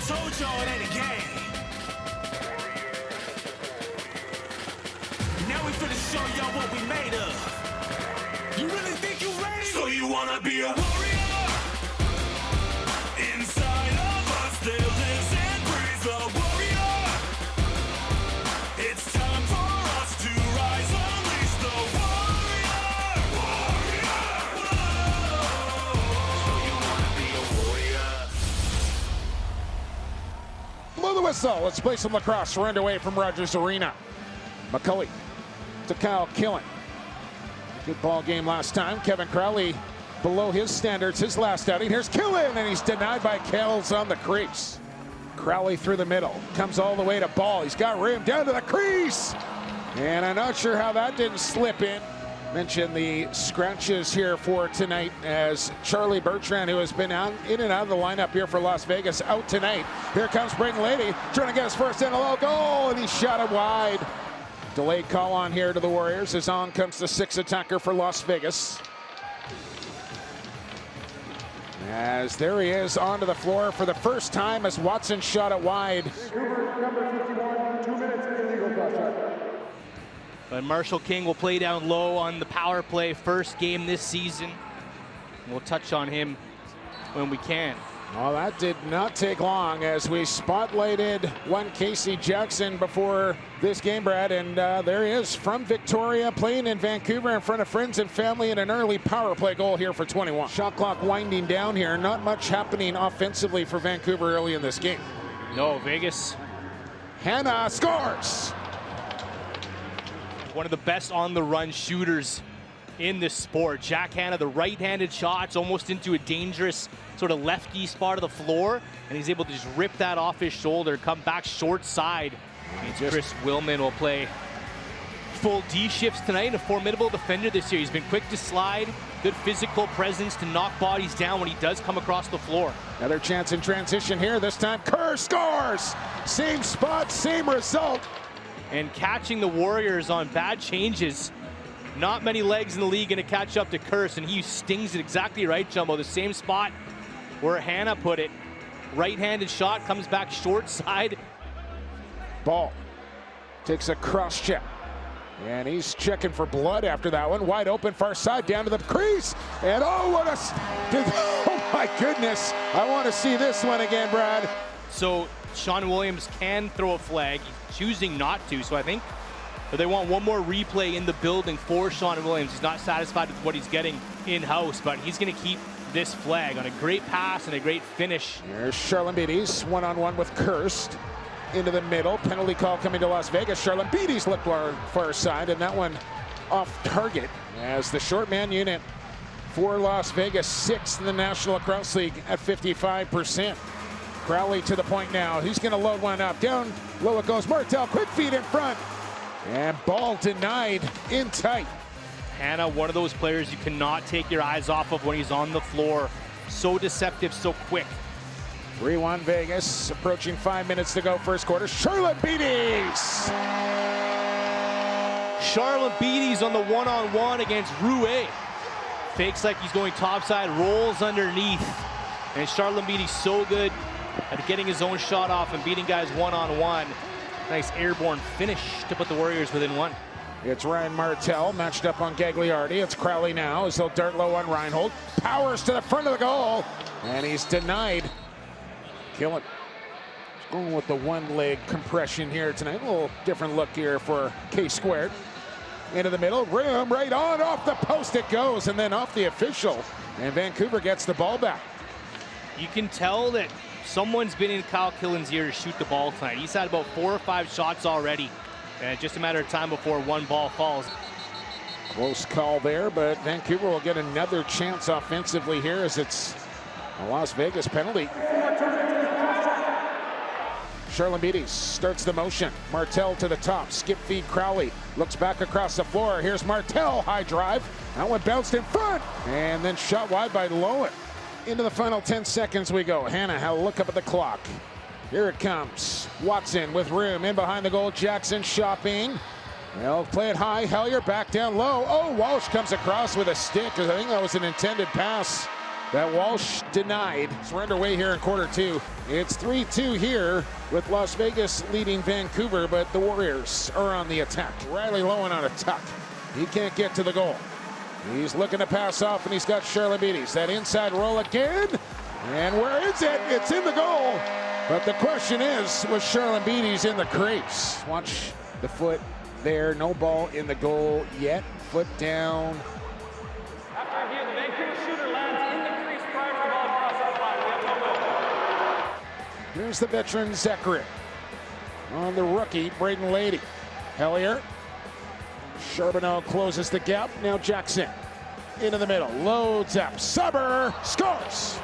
Told y'all it ain't a game. Now we finna show y'all what we made of. You really think you ready? So you wanna be a warrior? Inside of us there lives and breathes a warrior. It's time for us to rise, unleash the warrior. Whoa. So you wanna be a warrior? Blow the whistle. Let's play some lacrosse. We're underway from Rogers Arena. McCully to Kyle Killen. Good ball game last time. Kevin Crowley below his standards his last outing. Here's Killen, and he's denied by Kells on the crease. Crowley through the middle. Comes all the way to Ball. He's got room down to the crease. And I'm not sure how that didn't slip in. Mention the scratches here for tonight as Charlie Bertrand, who has been out, in and out of the lineup here for Las Vegas, out tonight. Here comes Braden Lady, trying to get his first in a low goal, and he shot it wide. Delayed call on here to the Warriors as on comes the sixth attacker for Las Vegas. As there he is onto the floor for the first time as Watson shot it wide. Vancouver, number 51, 2 minutes illegal cross check. But Marshall King will play down low on the power play, first game this season. We'll touch on him when we can. Well, that did not take long as we spotlighted one Casey Jackson before this game, Brad. And there he is from Victoria, playing in Vancouver in front of friends and family in an early power play goal here for 21. Shot clock winding down here. Not much happening offensively for Vancouver early in this game. No, Vegas. Hannah scores! One of the best on-the-run shooters in this sport. Jack Hanna, the right-handed shots almost into a dangerous sort of lefty spot of the floor, and he's able to just rip that off his shoulder, come back short side. Chris Willman will play full D shifts tonight, and a formidable defender this year. He's been quick to slide, good physical presence to knock bodies down when he does come across the floor. Another chance in transition here. This time Kerr scores! Same spot, same result. And catching the Warriors on bad changes. Not many legs in the league going to catch up to Curse, and he stings it exactly right, Jumbo. The same spot where Hannah put it. Right-handed shot, comes back short side. Ball takes a cross check. And he's checking for blood after that one. Wide open, far side, down to the crease. And oh, what a... Oh my goodness. I want to see this one again, Brad. So Sean Williams can throw a flag. He's choosing not to, so I think they want one more replay in the building for Sean Williams. He's not satisfied with what he's getting in-house, but he's going to keep this flag on a great pass and a great finish. Here's Charlotte Beatties, one-on-one with Kirst. Into the middle, penalty call coming to Las Vegas. Charlotte Beatties looked far side, and that one off target as the short man unit for Las Vegas, sixth in the National Lacrosse League at 55%. Crowley to the point now. He's going to load one up. Down low it goes. Martel, quick feed in front. And ball denied in tight. Hannah, one of those players you cannot take your eyes off of when he's on the floor. So deceptive, so quick. 3-1 Vegas, approaching 5 minutes to go first quarter. Charlotte Beatties! Charlotte Beatties on the one-on-one against Rouet. Fakes like he's going topside, rolls underneath. And Charlotte Beatties so good at getting his own shot off and beating guys one-on-one. Nice airborne finish to put the Warriors within one. It's Ryan Martel matched up on Gagliardi. It's Crowley now as he'll dart low on Reinhold. Powers to the front of the goal, and he's denied. Killen. He's going with the one-leg compression here tonight. A little different look here for K-squared. Into the middle, room, right on, off the post it goes, and then off the official. And Vancouver gets the ball back. You can tell that someone's been in Kyle Killen's ear to shoot the ball tonight. He's had about 4 or 5 shots already. And just a matter of time before one ball falls. Close call there, but Vancouver will get another chance offensively here as it's a Las Vegas penalty. Charlotte Beatties starts the motion. Martel to the top, skip feed Crowley. Looks back across the floor. Here's Martel, high drive. That one bounced in front, and then shot wide by Lowen. Into the final 10 seconds we go. Hannah had a look up at the clock. Here it comes. Watson with room in behind the goal. Jackson shopping. They'll play it high. Hellier back down low. Oh, Walsh comes across with a stick. I think that was an intended pass that Walsh denied. So we're underway here in quarter two. It's 3-2 here with Las Vegas leading Vancouver, but the Warriors are on the attack. Riley Lowen on a tuck. He can't get to the goal. He's looking to pass off, and he's got Charlabides. That inside roll again. And where is it? It's in the goal. But the question is, was Charlabides in the crease? Watch the foot there. No ball in the goal yet. Foot down. After review, the Vancouver shooter lands in the crease prior to the ball cross up line. We have no goal. Here's the veteran Zekrit on the rookie Braden Lady. Hellier. Charbonneau closes the gap. Now Jackson into the middle. Loads up. Suber scores.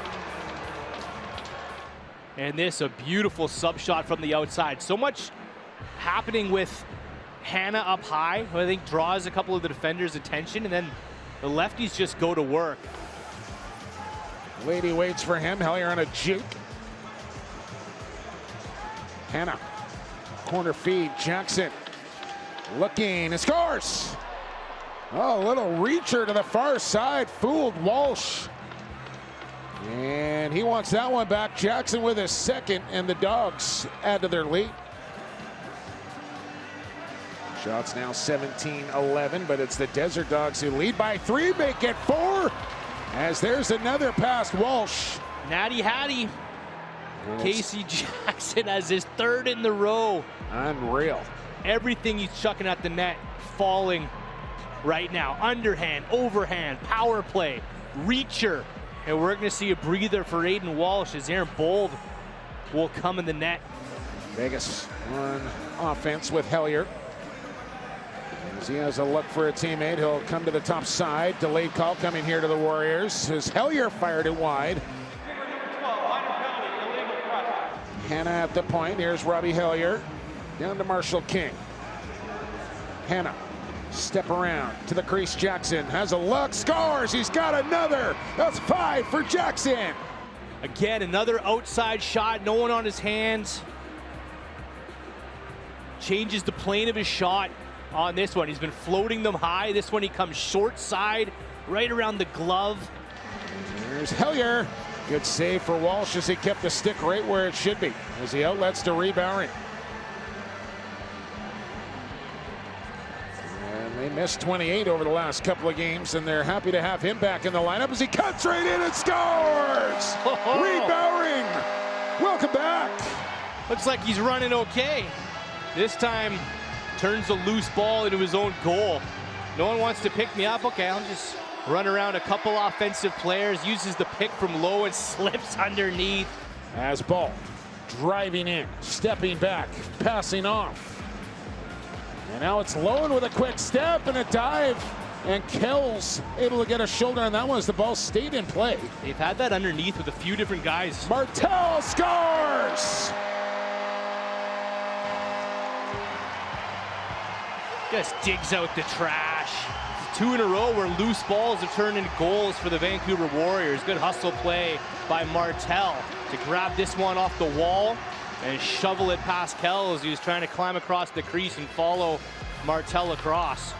And this, a beautiful sub shot from the outside. So much happening with Hannah up high, who I think draws a couple of the defenders' attention, and then the lefties just go to work. Lady waits for him. Hellier on a juke. Hannah. Corner feed. Jackson looking and scores. Oh, a little reacher to the far side. Fooled Walsh. And he wants that one back. Jackson with his second, and the Dogs add to their lead. Shots now 17-11, but it's the Desert Dogs who lead by 3, make it 4. As there's another past Walsh. Natty Hattie. Casey Jackson has his 3rd in the row. Unreal. Everything he's chucking at the net falling right now. Underhand, overhand, power play, reacher. And we're going to see a breather for Aiden Walsh as Aaron Bold will come in the net. Vegas on offense with Hellier. As he has a look for a teammate, he'll come to the top side. Delayed call coming here to the Warriors. As Hellier fired it wide. Hannah at the point. Here's Robbie Hellier. Down to Marshall King. Hannah. Step around to the crease. Jackson has a look, scores. He's got another. That's 5 for Jackson. Again, another outside shot, no one on his hands. Changes the plane of his shot on this one. He's been floating them high. This one he comes short side, right around the glove. Here's Hellier. Good save for Walsh as he kept the stick right where it should be. As he outlets to Rebowering. They missed 28 over the last couple of games, and they're happy to have him back in the lineup as he cuts right in and scores! Rebowering! Welcome back! Looks like he's running okay. This time, turns a loose ball into his own goal. No one wants to pick me up. Okay, I'll just run around a couple offensive players, uses the pick from low and slips underneath. As ball driving in, stepping back, passing off. And now it's Lowen with a quick step and a dive. And Kells able to get a shoulder on that one as the ball stayed in play. They've had that underneath with a few different guys. Martel scores! Just digs out the trash. 2 in a row where loose balls have turned into goals for the Vancouver Warriors. Good hustle play by Martel to grab this one off the wall and shovel it past Kells. He was trying to climb across the crease and follow Martel across.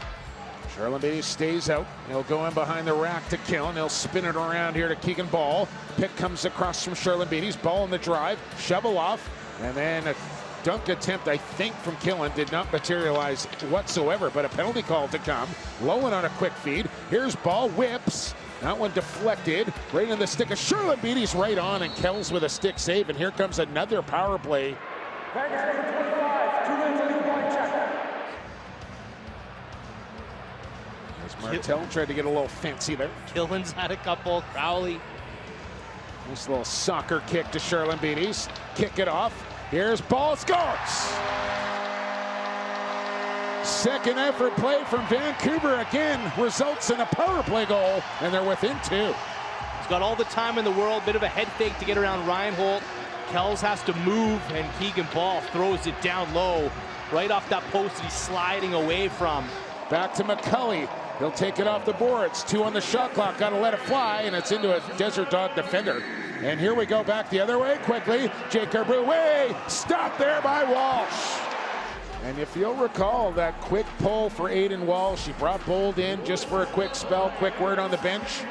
Charlabides stays out. He'll go in behind the rack to Killen. He'll spin it around here to Keegan Ball. Pick comes across from Charlabides. Ball in the drive. Shovel off. And then a dunk attempt, I think, from Killen did not materialize whatsoever, but a penalty call to come. Lowen on a quick feed. Here's Ball, whips. That one deflected right in the stick of Charlabides, right on, and Kells with a stick save. And here comes another power play. Vegas number 25, 2 minutes illegal blank check. As Martel tried to get a little fancy there. Killen's had a couple. Crowley. Nice little soccer kick to Charlabides. Kick it off. Here's Ball, scores! Second effort play from Vancouver again results in a power play goal, and they're within 2. He's got all the time in the world. Bit of a head fake to get around Reinhold. Kells has to move, and Keegan Ball throws it down low, right off that post that he's sliding away from. Back to McCulley. He'll take it off the boards. 2 on the shot clock. Got to let it fly, and it's into a Desert Dog defender. And here we go back the other way quickly. Jake Arboué, stopped there by Walsh. And if you'll recall that quick pull for Aiden Walsh, he brought Bold in just for a quick spell, quick word on the bench.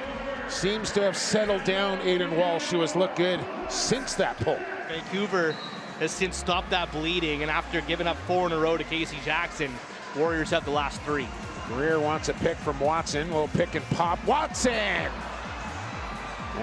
seems to have settled down. Aiden Walsh, who has looked good since that pull. Vancouver has since stopped that bleeding, and after giving up 4 in a row to Casey Jackson, Warriors have the last 3. Greer wants a pick from Watson. Little pick and pop. Watson! And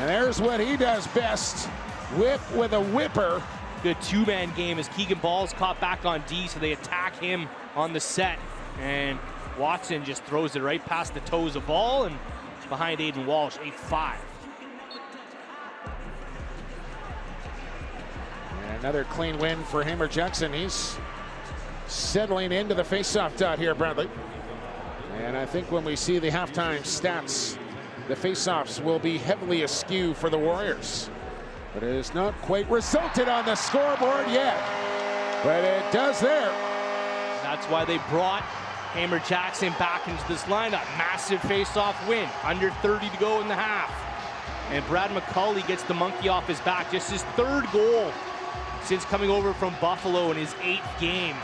there's what he does best. Whip with a whipper. Good 2-man game as Keegan Ball's caught back on D, so they attack him on the set. And Watson just throws it right past the toes of Ball, and it's behind Aiden Walsh, 8-5. And another clean win for Hamer Jackson. He's settling into the faceoff dot here, Bradley. And I think when we see the halftime stats, the faceoffs will be heavily askew for the Warriors. But it has not quite resulted on the scoreboard yet. But it does there. That's why they brought Hamer Jackson back into this lineup. Massive face-off win. Under 30 to go in the half. And Brad McCauley gets the monkey off his back. Just his 3rd goal since coming over from Buffalo in his 8th game.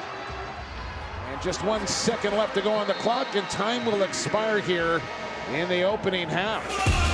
And just 1 second left to go on the clock, and time will expire here in the opening half.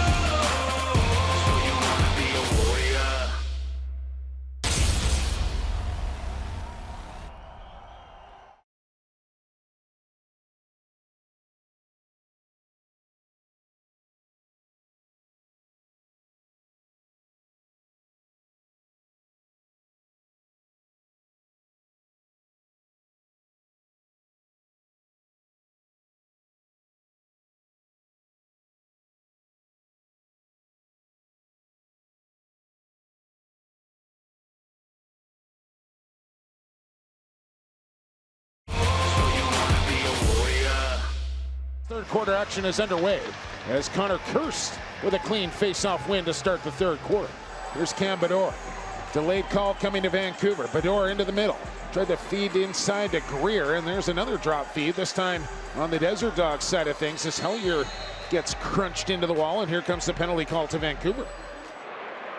Third quarter action is underway as Connor Kirst with a clean face-off win to start the third quarter. Here's Cam Bador. Delayed call coming to Vancouver. Bador into the middle. Tried to feed inside to Greer, and there's another drop feed, this time on the Desert Dogs side of things as Hellier gets crunched into the wall, and here comes the penalty call to Vancouver.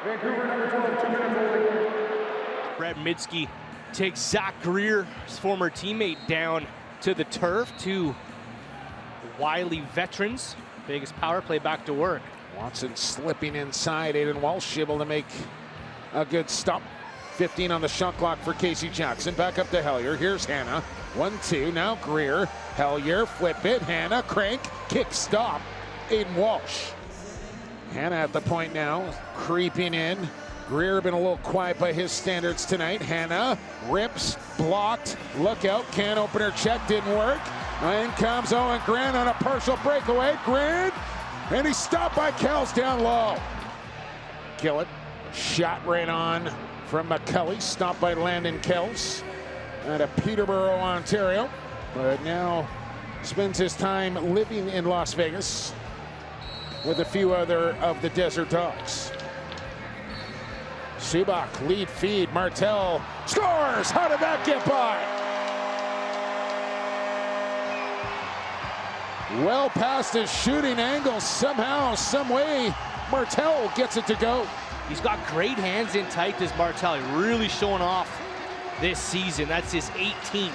Vancouver, number 12, 2 minutes holding. Brett Midsky takes Zach Greer, his former teammate, down to the turf. 2 wily veterans. Vegas power play back to work. Watson slipping inside. Aiden Walsh able to make a good stop. 15 on the shot clock for Casey Jackson. Back up to Hellier. Here's Hanna. 1-2. Now Greer. Hellier. Flip it. Hanna. Crank. Kick stop. Aiden Walsh. Hanna at the point now. Creeping in. Greer been a little quiet by his standards tonight. Hanna. Rips. Blocked. Look out. Can opener check. Didn't work. In comes Owen Grant on a partial breakaway. Grant, and he's stopped by Kells down low. Kill it. Shot right on from McCulley. Stopped by Landon Kells out of Peterborough, Ontario. But now spends his time living in Las Vegas with a few other of the Desert Dogs. Subak, lead feed. Martel scores. How did that get by? Well past his shooting angle, somehow, some way, Martel gets it to go. He's got great hands in tight, this Martel. Really showing off this season. That's his 18th.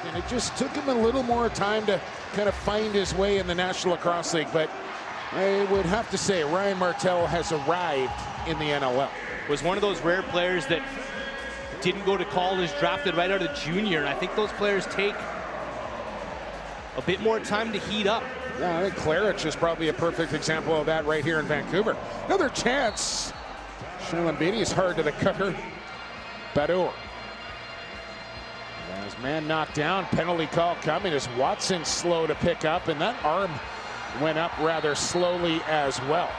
And it just took him a little more time to kind of find his way in the National Lacrosse League. But I would have to say Ryan Martel has arrived in the NLL. Was one of those rare players that didn't go to college, drafted right out of junior. And I think those players take a bit more time to heat up. Yeah, I think Claridge is probably a perfect example of that right here in Vancouver. Another chance. Shailen Beatty's hard to the cutter. Bador. As man knocked down, penalty call coming as Watson slow to pick up, and that arm went up rather slowly as well.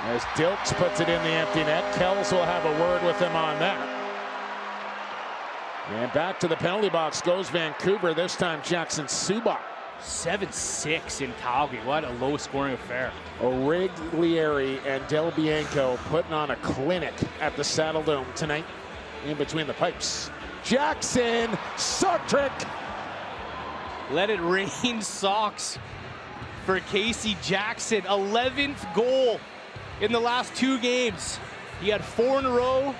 As Dilks puts it in the empty net, Kells will have a word with him on that. And back to the penalty box goes Vancouver, this time Jackson Subak. 7-6 in Calgary. What a low-scoring affair. O'Reilly and Del Bianco putting on a clinic at the Saddle Dome tonight in between the pipes. Jackson, sock trick. Let it rain socks for Casey Jackson. 11th goal in the last 2 games. He had 4 in a row,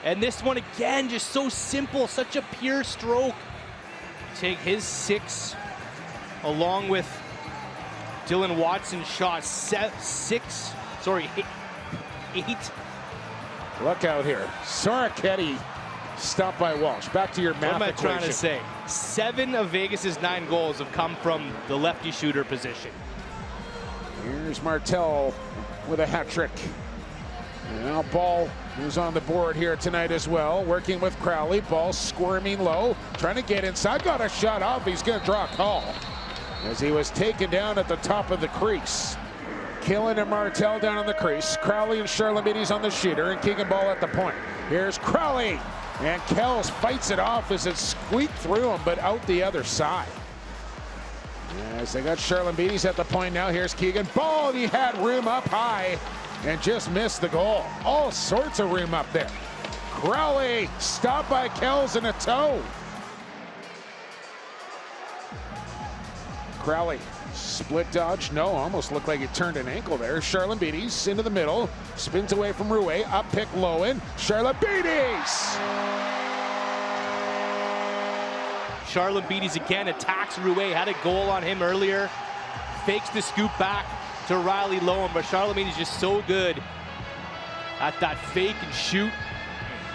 and this one again, just so simple, such a pure stroke. Take his 6 along with Dylan Watson's shot, 6 Sorry, 8. Look out here. Soroketti stopped by Walsh. Back to your math What am I equation. trying to say? 7 of Vegas's 9 goals have come from the lefty shooter position. Here's Martel with a hat trick. And now Ball, who's on the board here tonight as well, working with Crowley. Ball squirming low, trying to get inside. Got a shot off. He's going to draw a call as he was taken down at the top of the crease. Killen and Martel down on the crease. Crowley and Charlemagne's on the shooter, and Keegan Ball at the point. Here's Crowley, and Kells fights it off as it squeaked through him, but out the other side. As they got Charlemagne's at the point now. Here's Keegan Ball, and he had room up high and just missed the goal. All sorts of room up there. Crowley stopped by Kells in a toe. Crowley, split dodge, no, almost looked like he turned an ankle there. Charlemagne's into the middle, spins away from Rouet, up pick low in. Charlemagne's! Charlemagne's again attacks Rouet, had a goal on him earlier. Fakes the scoop back to Riley Lowen, but Charlemagne's just so good at that fake and shoot.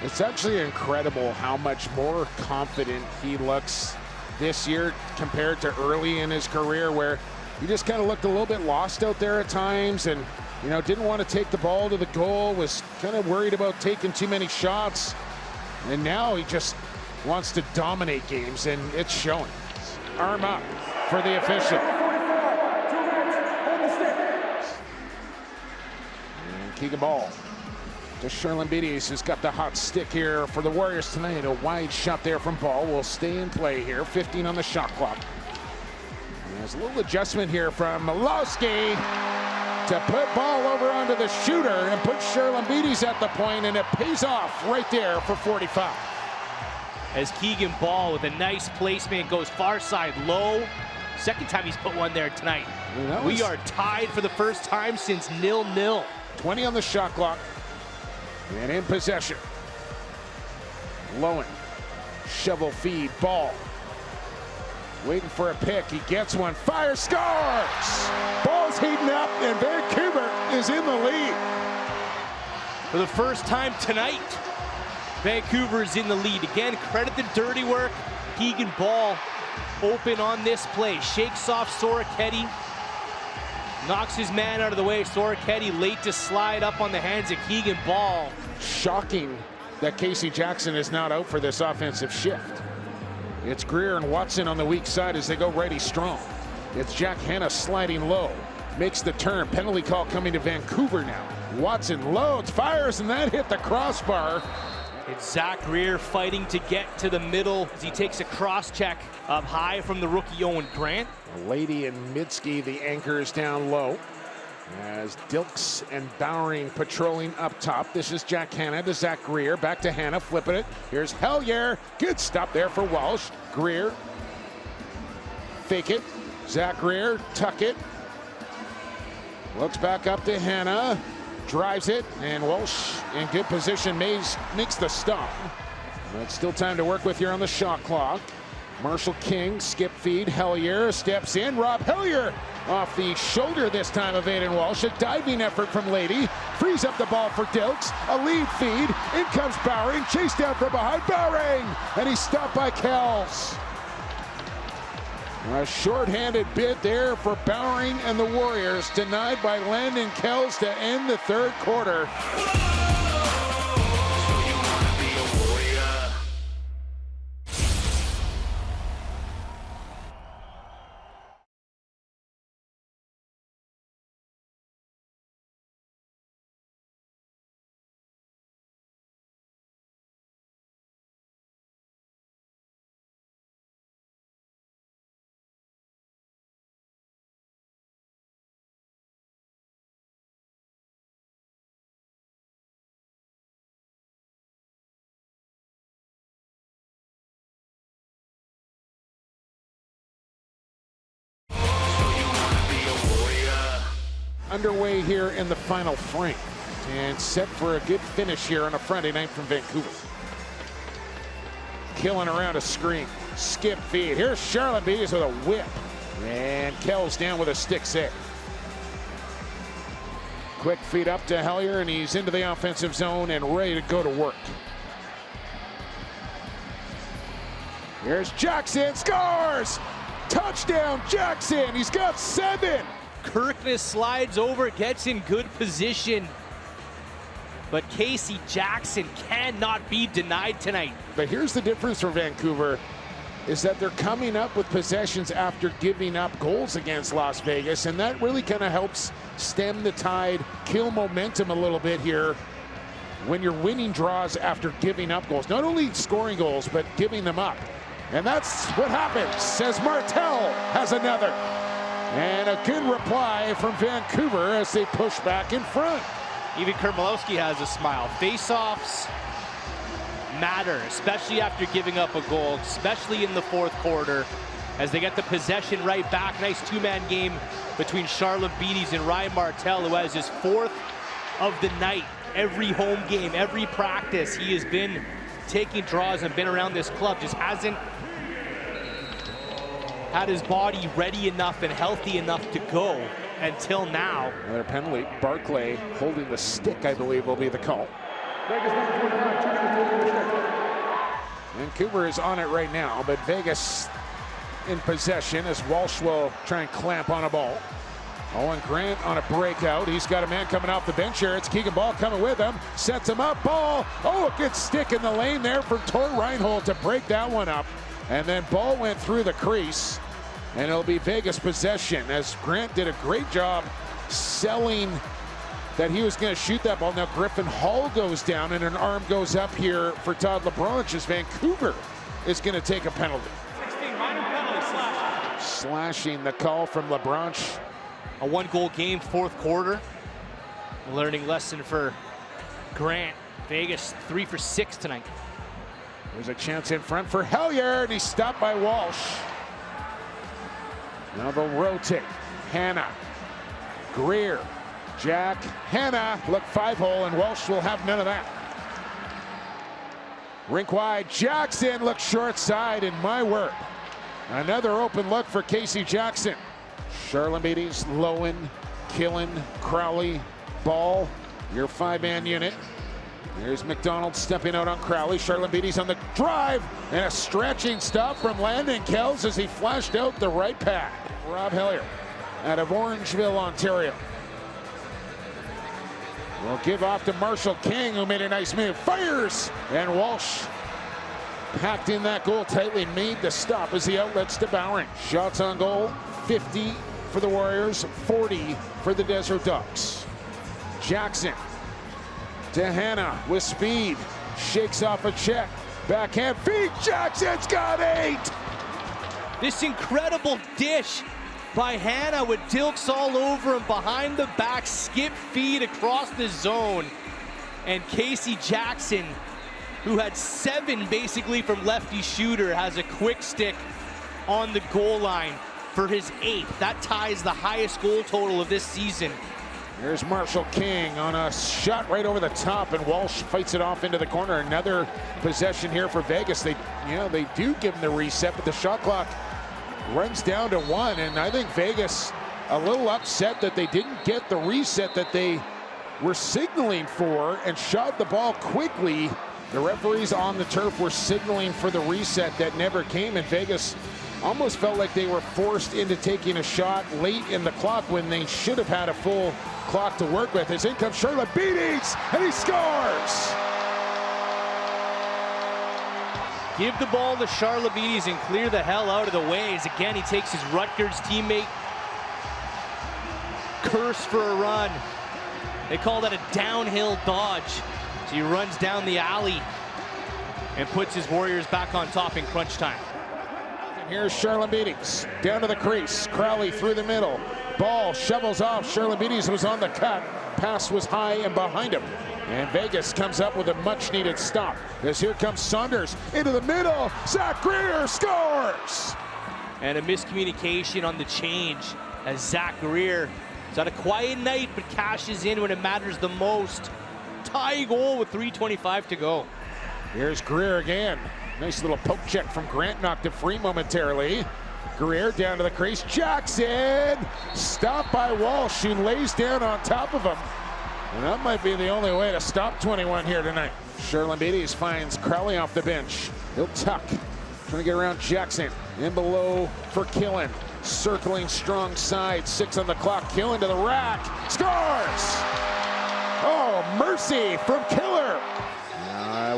It's actually incredible how much more confident he looks this year compared to early in his career, where he just kind of looked a little bit lost out there at times, and didn't want to take the ball to the goal, was kind of worried about taking too many shots, and now he just wants to dominate games, and it's showing. Arm up for the official. And Keegan Ball to Charlemagne's, who's got the hot stick here for the Warriors tonight. A wide shot there from Ball will stay in play here. 15 on the shot clock. And there's a little adjustment here from Malowski to put Ball over onto the shooter and put Charlemagne's at the point, and it pays off right there for 45. As Keegan Ball with a nice placement goes far side low. Second time he's put one there tonight. We are tied for the first time since 0-0. 20 on the shot clock. And in possession. Lowen. Shovel feed. Ball. Waiting for a pick. He gets one. Fire, scores! Ball's heating up, and Vancouver is in the lead. For the first time tonight, Vancouver is in the lead. Again, credit the dirty work. Keegan Ball open on this play. Shakes off Soroketti. Knocks his man out of the way. Soroketti late to slide up on the hands of Keegan Ball. Shocking that Casey Jackson is not out for this offensive shift. It's Greer and Watson on the weak side as they go righty strong. It's Jack Hanna sliding low. Makes the turn. Penalty call coming to Vancouver now. Watson loads, fires, and that hit the crossbar. It's Zach Greer fighting to get to the middle as he takes a cross check up high from the rookie Owen Grant. Lady and Mitski, the anchors down low. As Dilks and Bowering patrolling up top. This is Jack Hanna to Zach Greer. Back to Hanna, flipping it. Here's Hellier. Good stop there for Walsh. Greer. Fake it. Zach Greer, tuck it. Looks back up to Hanna. Drives it, and Walsh in good position makes the stop. But still time to work with here on the shot clock. Marshall King, skip feed, Hellier steps in. Rob Hellier off the shoulder this time of Aiden Walsh. A diving effort from Lady. Frees up the ball for Dilks. A lead feed. In comes Bowering. Chased down from behind. Bowering! And he's stopped by Kells. A short-handed bid there for Bowering and the Warriors, denied by Landon Kells to end the third quarter. Underway here in the final frame and set for a good finish here on a Friday night from Vancouver. Killing around a screen. Skip feed. Here's Charlemagne's with a whip. And Kells down with a stick save. Quick feed up to Hellier, and he's into the offensive zone and ready to go to work. Here's Jackson, scores! Touchdown, Jackson! He's got 7! Kirkness slides over, gets in good position. But Casey Jackson cannot be denied tonight. But here's the difference for Vancouver, is that they're coming up with possessions after giving up goals against Las Vegas, and that really kind of helps stem the tide, kill momentum a little bit here when you're winning draws after giving up goals. Not only scoring goals, but giving them up. And that's what happens as Martel has another. And a good reply from Vancouver as they push back in front. Even Kermalowski has a smile. Face-offs matter, especially after giving up a goal, especially in the fourth quarter, as they get the possession right back. Nice two-man game between Charlotte Beatties and Ryan Martel, who has his 4th of the night. Every home game, every practice, he has been taking draws and been around this club. Just hasn't had his body ready enough and healthy enough to go until now. Another penalty. Barclay holding the stick, I believe, will be the call. Vancouver is on it right now, but Vegas in possession as Walsh will try and clamp on a ball. Owen Grant on a breakout. He's got a man coming off the bench here. It's Keegan Ball coming with him. Sets him up. Ball. Oh, a good stick in the lane there for Tor Reinhold to break that one up. And then Ball went through the crease. And it'll be Vegas possession as Grant did a great job selling that he was going to shoot that ball. Now Griffin Hall goes down and an arm goes up here for Todd LeBranch as Vancouver is going to take a penalty. 16, minor penalty, slash. Slashing the call from LeBranch. A one-goal game, fourth quarter. Learning lesson for Grant. Vegas 3 for 6 tonight. There's a chance in front for Hellier, and he's stopped by Walsh. Now they'll rotate. Hannah, Greer, Jack, Hannah, look 5-hole, and Walsh will have none of that. Rink wide, Jackson looks short side, and my word. Another open look for Casey Jackson. Charlotte Beatties, Lowen, Killen, Crowley, Ball, your 5-man unit. Here's McDonald stepping out on Crowley. Charlotte Beatties on the drive, and a stretching stop from Landon Kells as he flashed out the right pad. Rob Hellier out of Orangeville, Ontario. Will give off to Marshall King, who made a nice move. Fires! And Walsh packed in that goal tightly, made the stop as he outlets to Bowering. Shots on goal, 50 for the Warriors, 40 for the Desert Ducks. Jackson to Hannah with speed, shakes off a check, backhand feed, Jackson's got 8! This incredible dish by Hannah with Dilks all over him, behind the back, skip feed across the zone. And Casey Jackson, who had 7 basically from lefty shooter, has a quick stick on the goal line for his 8th. That ties the highest goal total of this season. Here's Marshall King on a shot right over the top, and Walsh fights it off into the corner. Another possession here for Vegas. They do give him the reset, but the shot clock runs down to 1, and I think Vegas a little upset that they didn't get the reset that they were signaling for and shot the ball quickly. The referees on the turf were signaling for the reset that never came, and Vegas almost felt like they were forced into taking a shot late in the clock when they should have had a full clock to work with. As in comes Charlotte Beatties, and he scores! Give the ball to Charlotte Beatties and clear the hell out of the way. As again, he takes his Rutgers teammate Curse for a run. They call that a downhill dodge. So he runs down the alley and puts his Warriors back on top in crunch time. And here's Charlotte Beatties down to the crease. Crowley through the middle. Ball shovels off. Charlotte Beatties was on the cut. Pass was high and behind him. And Vegas comes up with a much-needed stop. As here comes Saunders into the middle. Zach Greer scores! And a miscommunication on the change as Zach Greer has had a quiet night but cashes in when it matters the most. Tie goal with 3:25 to go. Here's Greer again. Nice little poke check from Grant, knocked it free momentarily. Greer down to the crease. Jackson! Stopped by Walsh, who lays down on top of him. And that might be the only way to stop 21 here tonight. Charlambides finds Crowley off the bench. He'll tuck. Trying to get around Jackson. In below for Killen. Circling strong side. 6 on the clock. Killen to the rack. Scores! Oh, mercy from Killer.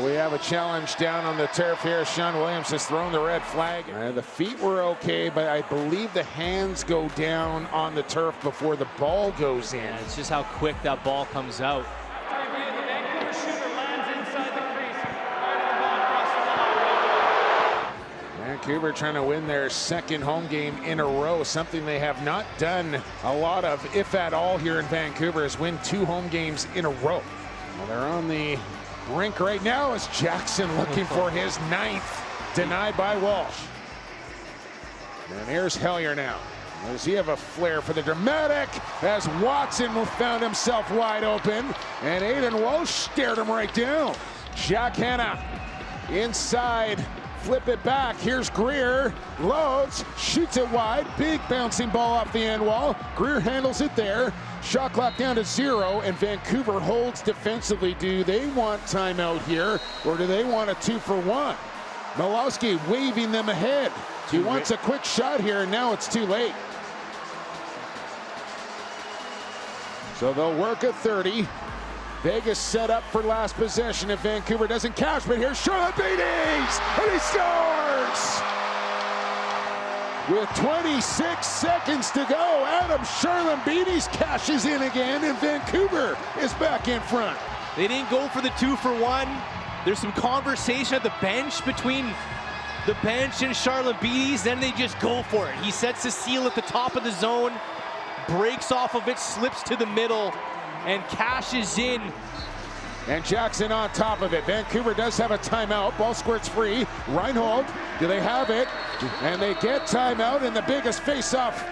We have a challenge down on the turf here. Sean Williams has thrown the red flag. The feet were okay, but I believe the hands go down on the turf before the ball goes in. Yeah, it's just how quick that ball comes out. After review, the Vancouver shooter lands inside the crease. Firing the ball across the line. Vancouver trying to win their second home game in a row, something they have not done a lot of, if at all, here in Vancouver, is win 2 home games in a row. Well, they're on the rink right now as Jackson looking for his 9th, denied by Walsh. And here's Hellier now. Does he have a flair for the dramatic as Watson found himself wide open and Aiden Walsh stared him right down. Jack Hanna inside, flip it back. Here's Greer, loads, shoots it wide, big bouncing ball off the end wall. Greer handles it there. Shot clock down to 0, and Vancouver holds defensively. Do they want timeout here, or do they want a 2-for-1? Milowski waving them ahead. He wants a quick shot here, and now it's too late. So they'll work at 30. Vegas set up for last possession if Vancouver doesn't cash, but here's Charlambides, and he scores! With 26 seconds to go, Adam Charlambides cashes in again, and Vancouver is back in front. They didn't go for the 2-for-1. There's some conversation at the bench between the bench and Charlambides, then they just go for it. He sets the seal at the top of the zone, breaks off of it, slips to the middle, and cashes in. And Jackson on top of it. Vancouver does have a timeout. Ball squirts free. Reinhold, do they have it? And they get timeout, and the biggest face-off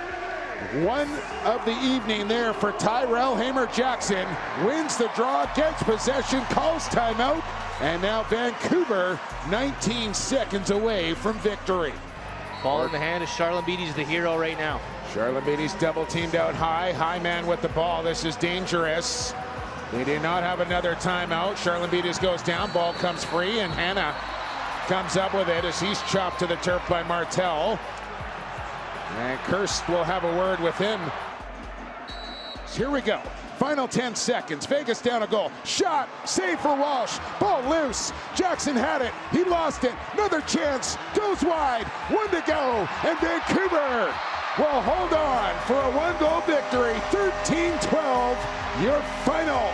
one of the evening there for Tyrell Hamer-Jackson. Wins the draw, gets possession, calls timeout, and now Vancouver 19 seconds away from victory. Ball in the hand of Charlambides, the hero right now. Charlambides double teamed out high. High man with the ball. This is dangerous. They do not have another timeout. Charlambides goes down. Ball comes free, and Hanna comes up with it as he's chopped to the turf by Martel. And Kirst will have a word with him. So here we go. Final 10 seconds. Vegas down a goal. Shot. Save for Walsh. Ball loose. Jackson had it. He lost it. Another chance. Goes wide. 1 to go. And Vancouver will hold on for a 1-goal victory. 13-12. Your final